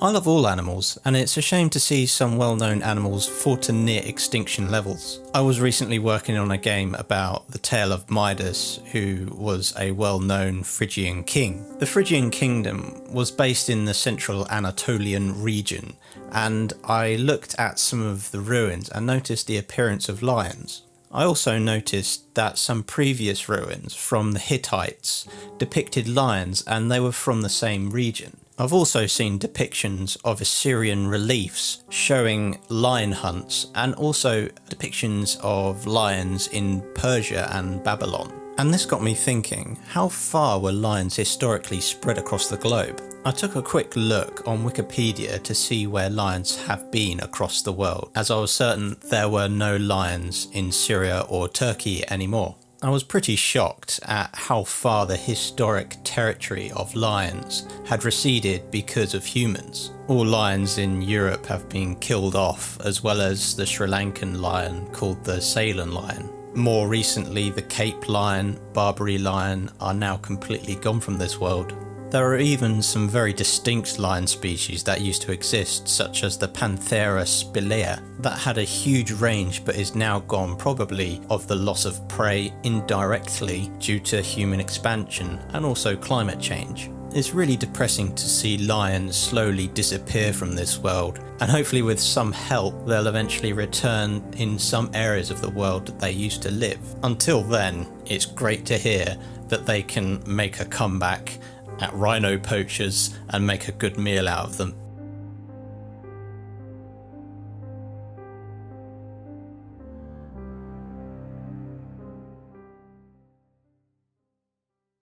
I love all animals, and it's a shame to see some well-known animals fall to near extinction levels. I was recently working on a game about the tale of Midas, who was a well-known Phrygian king. The Phrygian kingdom was based in the central Anatolian region, and I looked at some of the ruins and noticed the appearance of lions. I also noticed that some previous ruins from the Hittites depicted lions, and they were from the same region. I've also seen depictions of Assyrian reliefs showing lion hunts, and also depictions of lions in Persia and Babylon. And this got me thinking, how far were lions historically spread across the globe? I took a quick look on Wikipedia to see where lions have been across the world, as I was certain there were no lions in Syria or Turkey anymore. I was pretty shocked at how far the historic territory of lions had receded because of humans. All lions in Europe have been killed off, as well as the Sri Lankan lion called the Ceylon lion. More recently, the Cape lion, Barbary lion are now completely gone from this world. There are even some very distinct lion species that used to exist, such as the Panthera spilea, that had a huge range but is now gone, probably of the loss of prey indirectly due to human expansion and also climate change. It's really depressing to see lions slowly disappear from this world, and hopefully with some help they'll eventually return in some areas of the world that they used to live. Until then, it's great to hear that they can make a comeback at rhino poachers and make a good meal out of them.